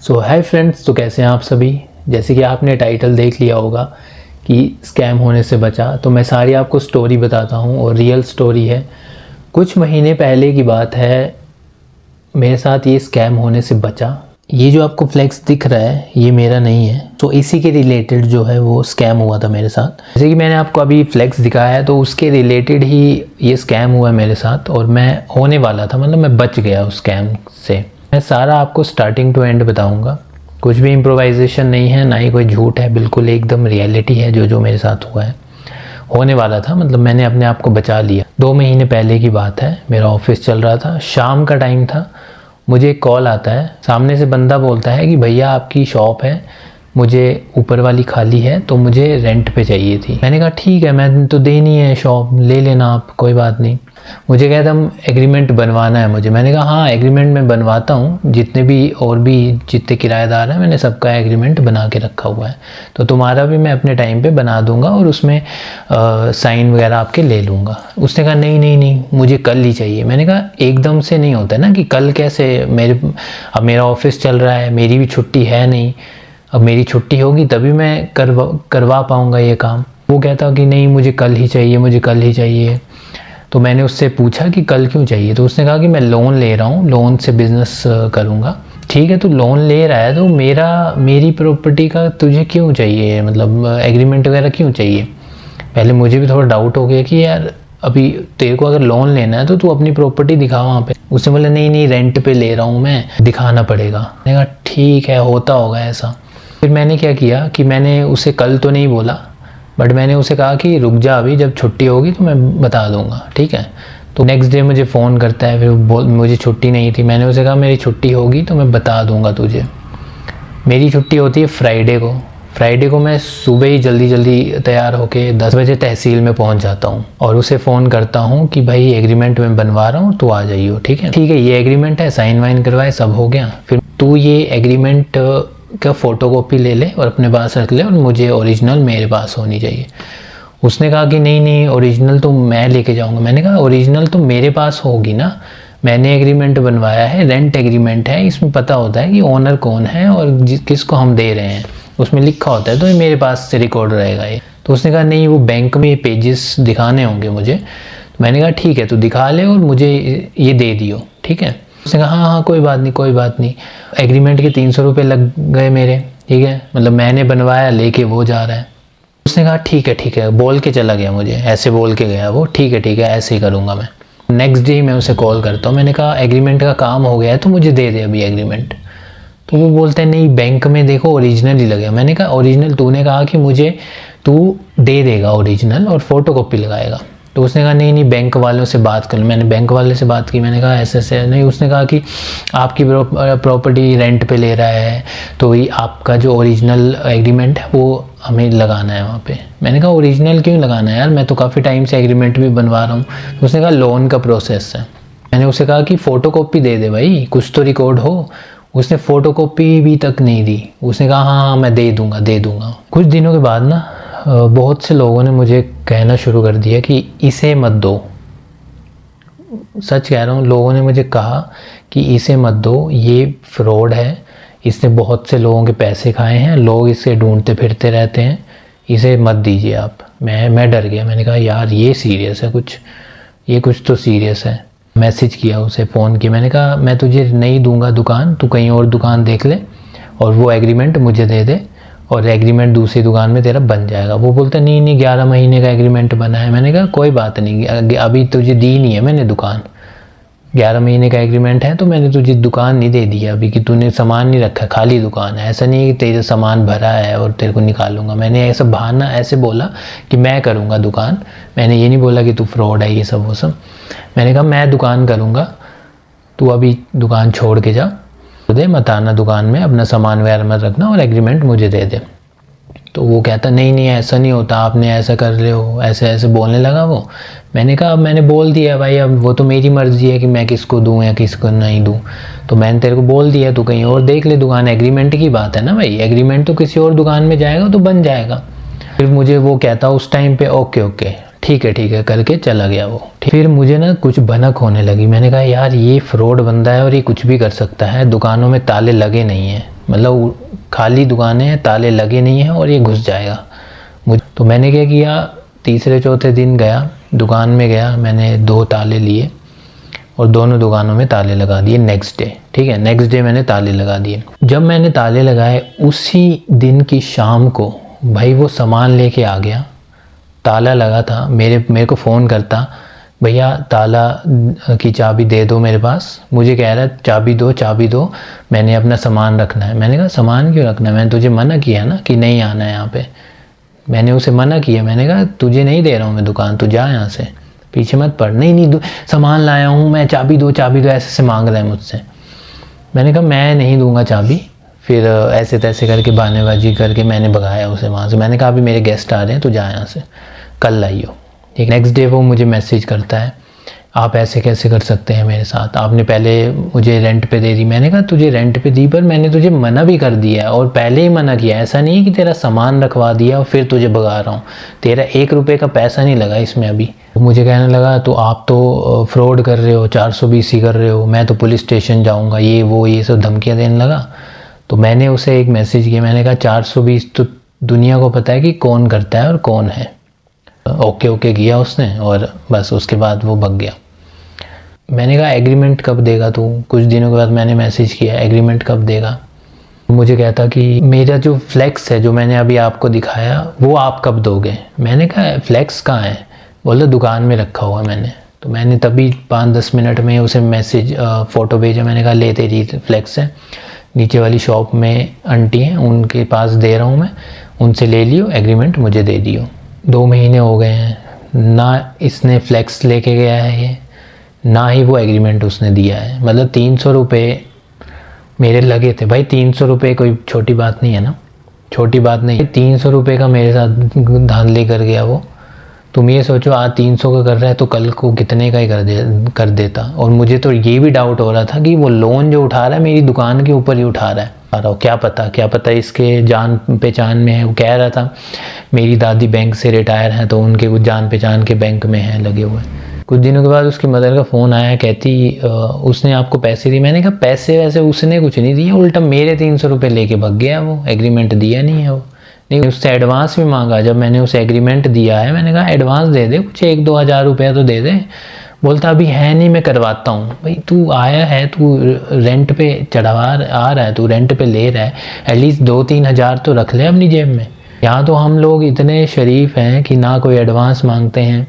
सो hi friends, तो कैसे हैं आप सभी। जैसे कि आपने टाइटल देख लिया होगा कि स्कैम होने से बचा, तो मैं सारी आपको स्टोरी बताता हूँ और रियल स्टोरी है। कुछ महीने पहले की बात है, मेरे साथ ये स्कैम होने से बचा। ये जो आपको फ्लेक्स दिख रहा है ये मेरा नहीं है, तो इसी के रिलेटेड जो है वो स्कैम हुआ था मेरे साथ। जैसे कि मैंने आपको अभी फ्लेक्स दिखाया है, तो उसके रिलेटेड ही ये स्कैम हुआ मेरे साथ और मैं होने वाला था, मतलब मैं बच गया उस स्कैम से। मैं सारा आपको स्टार्टिंग टू एंड बताऊंगा, कुछ भी इम्प्रोवाइजेशन नहीं है, ना ही कोई झूठ है, बिल्कुल एकदम रियलिटी है जो मेरे साथ हुआ है, होने वाला था। मतलब मैंने अपने आप को बचा लिया। 2 महीने पहले की बात है, मेरा ऑफिस चल रहा था, शाम का टाइम था। मुझे एक कॉल आता है, सामने से बंदा बोलता है कि भैया आपकी शॉप है, मुझे ऊपर वाली खाली है तो मुझे रेंट पे चाहिए थी। मैंने कहा ठीक है, मैं तो देनी है शॉप, ले लेना आप, कोई बात नहीं। मुझे कहता एग्रीमेंट बनवाना है मुझे। मैंने कहा हाँ एग्रीमेंट मैं बनवाता हूँ, जितने भी और भी जितने किराएदार हैं मैंने सबका एग्रीमेंट बना के रखा हुआ है, तो तुम्हारा भी मैं अपने टाइम पे बना दूंगा और उसमें साइन वगैरह आपके ले लूँगा। उसने कहा नहीं नहीं नहीं, मुझे कल ही चाहिए। मैंने कहा एकदम से नहीं होता ना कि कल कैसे, अब मेरा ऑफिस चल रहा है, मेरी भी छुट्टी है नहीं, अब मेरी छुट्टी होगी तभी मैं करवा पाऊँगा ये काम। वो कहता कि नहीं मुझे कल ही चाहिए, मुझे कल ही चाहिए। तो मैंने उससे पूछा कि कल क्यों चाहिए, तो उसने कहा कि मैं लोन ले रहा हूँ, लोन से बिज़नेस करूँगा। ठीक है, तो लोन ले रहा है तो मेरी प्रॉपर्टी का तुझे क्यों चाहिए, मतलब एग्रीमेंट वगैरह क्यों चाहिए। पहले मुझे भी थोड़ा डाउट हो गया कि यार अभी तेरे को अगर लोन लेना है तो तू अपनी प्रॉपर्टी दिखा वहाँ पे। उसने बोला नहीं नहीं रेंट पे ले रहा हूँ मैं, दिखाना पड़ेगा। मैंने कहा ठीक है, होता होगा ऐसा। फिर मैंने क्या किया कि मैंने उसे कल तो नहीं बोला, बट मैंने उसे कहा कि रुक जा, अभी जब छुट्टी होगी तो मैं बता दूंगा, ठीक है। तो नेक्स्ट डे मुझे फ़ोन करता है, फिर मुझे छुट्टी नहीं थी। मैंने उसे कहा मेरी छुट्टी होगी तो मैं बता दूंगा तुझे। मेरी छुट्टी होती है फ्राइडे को मैं सुबह ही जल्दी तैयार होके 10 बजे तहसील में पहुंच जाता हूं और उसे फ़ोन करता हूं कि भाई एग्रीमेंट मैं बनवा रहा हूं, तो आ जाइयो। ठीक है ये एग्रीमेंट है, साइन वाइन करवाए, सब हो गया। फिर तू ये एग्रीमेंट का फ़ोटोकॉपी ले ले और अपने पास रख ले, और मुझे ओरिजिनल मेरे पास होनी चाहिए। उसने कहा कि नहीं नहीं ओरिजिनल तो मैं लेके जाऊंगा। मैंने कहा ओरिजिनल तो मेरे पास होगी ना, मैंने एग्रीमेंट बनवाया है, रेंट एग्रीमेंट है, इसमें पता होता है कि ओनर कौन है और किसको हम दे रहे हैं, उसमें लिखा होता है, तो ये मेरे पास से रिकॉर्ड रहेगा ये। तो उसने कहा नहीं वो बैंक में ये पेजेस दिखाने होंगे मुझे। तो मैंने कहा ठीक है तो दिखा ले और मुझे ये दे दियो, ठीक है। उसने कहा हाँ कोई बात नहीं। एग्रीमेंट के 300 रुपये लग गए मेरे, ठीक है, मतलब मैंने बनवाया, लेके वो जा रहा है। उसने कहा ठीक है, बोल के चला गया, मुझे ऐसे बोल के गया वो, ठीक है ऐसे ही करूँगा मैं। नेक्स्ट डे मैं उसे कॉल करता हूँ, मैंने कहा एग्रीमेंट का काम हो गया है तो मुझे दे दे अभी एग्रीमेंट। तो वो बोलता है नहीं बैंक में देखो ओरिजिनल ही लगे। मैंने कहा ओरिजिनल तूने कहा कि मुझे तू दे देगा ओरिजिनल और फोटोकॉपी लगाएगा। तो उसने कहा नहीं बैंक वालों से बात कर लो। मैंने बैंक वाले से बात की, मैंने कहा ऐसे नहीं। उसने कहा कि आपकी प्रॉपर्टी रेंट पे ले रहा है, तो ये आपका जो ओरिजिनल एग्रीमेंट है वो हमें लगाना है वहाँ पे। मैंने कहा ओरिजिनल क्यों लगाना है यार, मैं तो काफ़ी टाइम से एग्रीमेंट भी बनवा रहा हूँ। तो उसने कहा लोन का प्रोसेस है। मैंने उसे कहा कि फ़ोटोकॉपी दे दे भाई, कुछ तो रिकॉर्ड हो। उसने फ़ोटोकॉपी भी तक नहीं दी। उसने कहा हाँ मैं दे दूँगा। कुछ दिनों के बाद ना बहुत से लोगों ने मुझे कहना शुरू कर दिया कि इसे मत दो। सच कह रहा हूँ, लोगों ने मुझे कहा कि इसे मत दो, ये फ्रॉड है, इसने बहुत से लोगों के पैसे खाए हैं, लोग इसे ढूंढते फिरते रहते हैं, इसे मत दीजिए आप। मैं डर गया। मैंने कहा यार ये सीरियस है, कुछ तो सीरियस है। मैसेज किया उसे, फ़ोन किया, मैंने कहा मैं तुझे नहीं दूंगा दुकान, तू कहीं और दुकान देख ले और वो एग्रीमेंट मुझे दे दे, और एग्रीमेंट दूसरी दुकान में तेरा बन जाएगा। वो बोलता नहीं 11 महीने का एग्रीमेंट बना है। मैंने कहा कोई बात नहीं, अभी तुझे दी नहीं है मैंने दुकान, 11 महीने का एग्रीमेंट है तो मैंने तुझे दुकान नहीं दे दिया अभी, कि तूने सामान नहीं रखा, खाली दुकान है। ऐसा नहीं है कि तेरा सामान भरा है और तेरे को निकालूंगा। मैंने ऐसा बहाना ऐसे बोला कि मैं करूँगा दुकान, मैंने ये नहीं बोला कि तू फ्रॉड है ये सब वो सब। मैंने कहा मैं दुकान करूँगा, तू अभी दुकान छोड़ के जा, दे मत आना दुकान में, अपना सामान वगैरह मत रखना और एग्रीमेंट मुझे दे दे। तो वो कहता नहीं ऐसा नहीं होता, आपने ऐसा कर रहे हो, ऐसे बोलने लगा वो। मैंने कहा अब मैंने बोल दिया भाई, अब वो तो मेरी मर्जी है कि मैं किसको दूं या किसको नहीं दूं। तो मैंने तेरे को बोल दिया, तू कहीं और देख ले दुकान। एग्रीमेंट की बात है ना भाई, एग्रीमेंट तो किसी और दुकान में जाएगा तो बन जाएगा। फिर मुझे वो कहता उस टाइम पे ओके ठीक है करके चला गया वो। फिर मुझे ना कुछ भनक होने लगी। मैंने कहा यार ये फ्रॉड बंदा है और ये कुछ भी कर सकता है, दुकानों में ताले लगे नहीं हैं, मतलब खाली दुकानें हैं, ताले लगे नहीं हैं और ये घुस जाएगा। तो मैंने क्या किया, तीसरे चौथे दिन गया दुकान में, गया मैंने 2 ताले लिए और दोनों दुकानों में ताले लगा दिए नेक्स्ट डे। ठीक है, नेक्स्ट डे मैंने ताले लगा दिए। जब मैंने ताले लगाए उसी दिन की शाम को भाई वो सामान लेके आ गया, ताला लगा था। मेरे को फ़ोन करता, भैया ताला की चाबी दे दो मेरे पास। मुझे कह रहा है चाबी दो, मैंने अपना सामान रखना है। मैंने कहा सामान क्यों रखना है, मैंने तुझे मना किया ना कि नहीं आना है यहाँ पे। मैंने उसे मना किया, मैंने कहा तुझे नहीं दे रहा हूँ मैं दुकान, तू जा यहाँ से, पीछे मत पड़। नहीं सामान लाया हूँ मैं, चाबी दो ऐसे मांग रहा है मुझसे। मैंने कहा मैं नहीं दूंगा चाबी। फिर ऐसे तैसे करके बहानेबाजी करके मैंने भगाया उसे वहाँ से। मैंने कहा अभी मेरे गेस्ट आ रहे हैं, तू जा यहाँ से, कल आइयो। ठीक, नेक्स्ट डे वो मुझे मैसेज करता है, आप ऐसे कैसे कर सकते हैं मेरे साथ, आपने पहले मुझे रेंट पे दे दी। मैंने कहा तुझे रेंट पे दी पर मैंने तुझे मना भी कर दिया है और पहले ही मना किया। ऐसा नहीं है कि तेरा सामान रखवा दिया और फिर तुझे भगा रहा हूँ, तेरा 1 रुपये का पैसा नहीं लगा इसमें अभी। मुझे कहने लगा तो आप तो फ्रॉड कर रहे हो, 420 ही कर रहे हो, मैं तो पुलिस स्टेशन जाऊँगा, ये सब धमकियाँ देने लगा। तो मैंने उसे एक मैसेज किया, मैंने कहा 420 तो दुनिया को पता है कि कौन करता है और कौन है। ओके किया उसने और बस उसके बाद वो भग गया। मैंने कहा एग्रीमेंट कब देगा तू? कुछ दिनों के बाद मैंने मैसेज किया एग्रीमेंट कब देगा? मुझे कहता कि मेरा जो फ्लेक्स है जो मैंने अभी आपको दिखाया वो आप कब दोगे? मैंने कहा फ्लेक्स कहाँ है? बोला दुकान में रखा हुआ मैंने। तो मैंने तभी 5-10 मिनट में उसे मैसेज फ़ोटो भेजा। मैंने कहा ले तेरी फ्लेक्स है, नीचे वाली शॉप में आंटी हैं उनके पास दे रहा हूँ मैं, उनसे ले लियो, एग्रीमेंट मुझे दे दियो। 2 महीने हो गए हैं, ना इसने फ्लेक्स लेके गया है ये, ना ही वो एग्रीमेंट उसने दिया है। मतलब 300 रुपये मेरे लगे थे भाई। 300 रुपये कोई छोटी बात नहीं है ना, छोटी बात नहीं है। 300 रुपये का मेरे साथ धांधली कर गया वो। तुम ये सोचो आज 300 का कर रहा है तो कल को कितने का ही कर देता। और मुझे तो ये भी डाउट हो रहा था कि वो लोन जो उठा रहा है मेरी दुकान के ऊपर ही उठा रहा है। क्या पता इसके जान पहचान में है। वो कह रहा था मेरी दादी बैंक से रिटायर हैं तो उनके कुछ जान पहचान के बैंक में हैं लगे हुए। कुछ दिनों के बाद उसकी मदर का फ़ोन आया, कहती उसने आपको पैसे दिए। मैंने कहा पैसे वैसे उसने कुछ नहीं दिए, उल्टा मेरे 300 रुपये लेके भग गया वो, एग्रीमेंट दिया नहीं है वो। नहीं, उससे एडवांस भी मांगा। जब मैंने उसे एग्रीमेंट दिया है मैंने कहा एडवांस दे दे, कुछ 1-2 हज़ार रुपया तो दे दे। बोलता अभी है नहीं, मैं करवाता हूँ। भाई तू आया है, तू रेंट पे आ रहा है, तू रेंट पे ले रहा है, एटलीस्ट 2-3 हज़ार तो रख ले अपनी जेब में। यहाँ तो हम लोग इतने शरीफ हैं कि ना कोई एडवांस मांगते हैं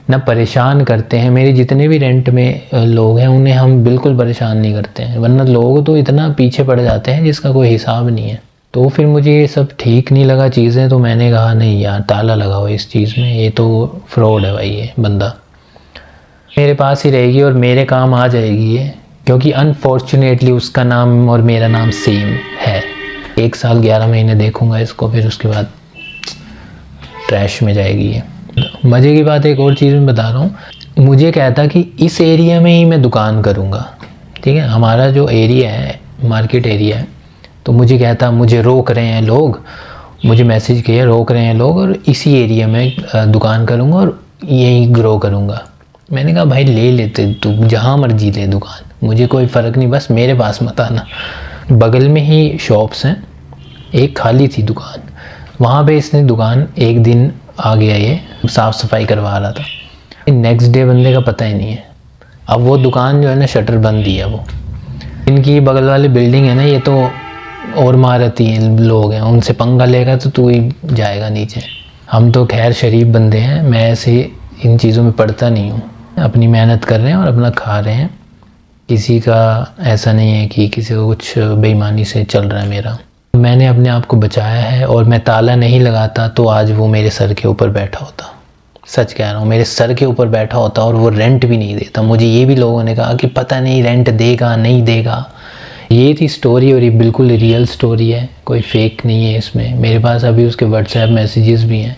ना परेशान करते हैं। मेरे जितने भी रेंट में लोग हैं उन्हें हम बिल्कुल परेशान नहीं करते हैं, वरना लोग तो इतना पीछे पड़ जाते हैं जिसका कोई हिसाब नहीं है। तो फिर मुझे ये सब ठीक नहीं लगा चीज़ें, तो मैंने कहा नहीं यार ताला लगाओ इस चीज़ में, ये तो फ्रॉड है भाई। ये बंदा मेरे पास ही रहेगी और मेरे काम आ जाएगी ये, क्योंकि अनफॉर्चुनेटली उसका नाम और मेरा नाम सेम है। 1 साल 11 महीने देखूंगा इसको, फिर उसके बाद ट्रैश में जाएगी ये। मज़े की बात एक और चीज़ मैं बता रहा हूँ, मुझे कहता कि इस एरिया में ही मैं दुकान करूँगा। ठीक है, हमारा जो एरिया है मार्केट एरिया है, तो मुझे कहता मुझे रोक रहे हैं लोग, मुझे मैसेज किया रोक रहे हैं लोग और इसी एरिया में दुकान करूँगा और यहीं ग्रो करूँगा। मैंने कहा भाई ले लेते, तू जहाँ मर्जी ले दुकान, मुझे कोई फ़र्क नहीं, बस मेरे पास मत आना। बगल में ही शॉप्स हैं, एक खाली थी दुकान, वहाँ पे इसने दुकान एक दिन आ गया, ये साफ़ सफाई करवा रहा था। नेक्स्ट डे बंदे का पता ही नहीं है। अब वो दुकान जो है ना शटर बंद ही है। वो इनकी बगल वाली बिल्डिंग है ना, ये तो और मारती हैं लोग हैं, उनसे पंगा लेगा तो तू ही जाएगा नीचे। हम तो खैर शरीफ बंदे हैं, मैं ऐसे इन चीज़ों में पड़ता नहीं हूँ। अपनी मेहनत कर रहे हैं और अपना खा रहे हैं, किसी का ऐसा नहीं है कि किसी को कुछ बेईमानी से चल रहा है मेरा। मैंने अपने आप को बचाया है और मैं ताला नहीं लगाता तो आज वो मेरे सर के ऊपर बैठा होता। सच कह रहा हूँ, मेरे सर के ऊपर बैठा होता और वो रेंट भी नहीं देता। मुझे ये भी लोगों ने कहा कि पता नहीं रेंट देगा नहीं देगा। ये थी स्टोरी और ये बिल्कुल रियल स्टोरी है, कोई फेक नहीं है इसमें। मेरे पास अभी उसके व्हाट्सएप मैसेजेस भी हैं,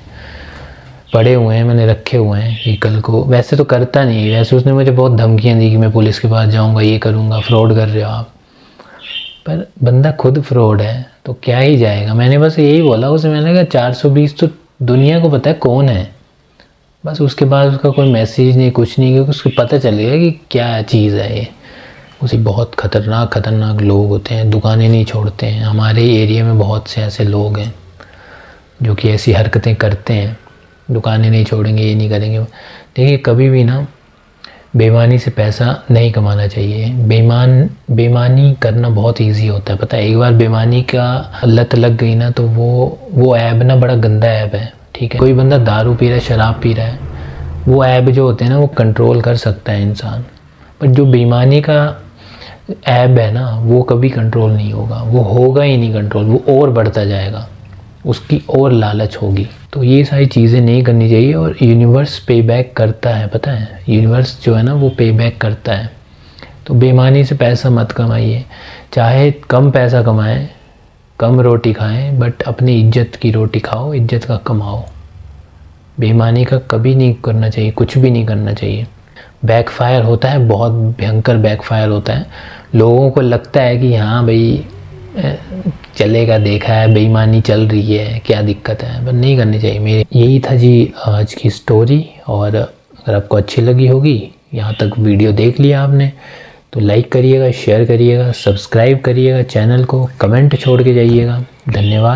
पड़े हुए हैं, मैंने रखे हुए हैं कि कल को। वैसे तो करता नहीं, वैसे उसने मुझे बहुत धमकियाँ दी कि मैं पुलिस के पास जाऊँगा, ये करूँगा, फ्रॉड कर रहे हो आप। पर बंदा खुद फ्रॉड है तो क्या ही जाएगा। मैंने बस यही बोला उसे, मैंने कहा 420 तो दुनिया को पता है कौन है। बस उसके बाद उसका कोई मैसेज नहीं कुछ नहीं, क्योंकि उसको पता चल गया कि क्या चीज़ है ये। उसी बहुत खतरनाक लोग होते हैं, दुकानें नहीं छोड़ते हैं। हमारे एरिया में बहुत से ऐसे लोग हैं जो कि ऐसी हरकतें करते हैं, दुकानें नहीं छोड़ेंगे, ये नहीं करेंगे। देखिए कभी भी ना बेईमानी से पैसा नहीं कमाना चाहिए। बेईमानी करना बहुत इजी होता है, पता है। एक बार बेईमानी का लत लग गई ना तो वो ऐब ना बड़ा गंदा ऐब है, ठीक है। कोई बंदा दारू पी रहा है, शराब पी रहा है, वो ऐब जो होते हैं ना वो कंट्रोल कर सकता है इंसान, पर जो बेईमानी का ऐब है ना वो कभी कंट्रोल नहीं होगा, वो होगा ही नहीं कंट्रोल, वो और बढ़ता जाएगा, उसकी और लालच होगी। तो ये सारी चीज़ें नहीं करनी चाहिए। और यूनिवर्स पे बैक करता है, पता है, यूनिवर्स जो है ना वो पे बैक करता है। तो बेईमानी से पैसा मत कमाइए, चाहे कम पैसा कमाएं, कम रोटी खाएं, बट अपनी इज्जत की रोटी खाओ, इज्जत का कमाओ। बेईमानी का कभी नहीं करना चाहिए, कुछ भी नहीं करना चाहिए। बैकफायर होता है, बहुत भयंकर बैकफायर होता है। लोगों को लगता है कि हाँ भाई चलेगा, देखा है बेईमानी चल रही है, क्या दिक्कत है, पर नहीं करनी चाहिए। मेरे यही था जी आज की स्टोरी। और अगर आपको अच्छी लगी होगी, यहाँ तक वीडियो देख लिया आपने, तो लाइक करिएगा, शेयर करिएगा, सब्सक्राइब करिएगा चैनल को, कमेंट छोड़ के जाइएगा। धन्यवाद।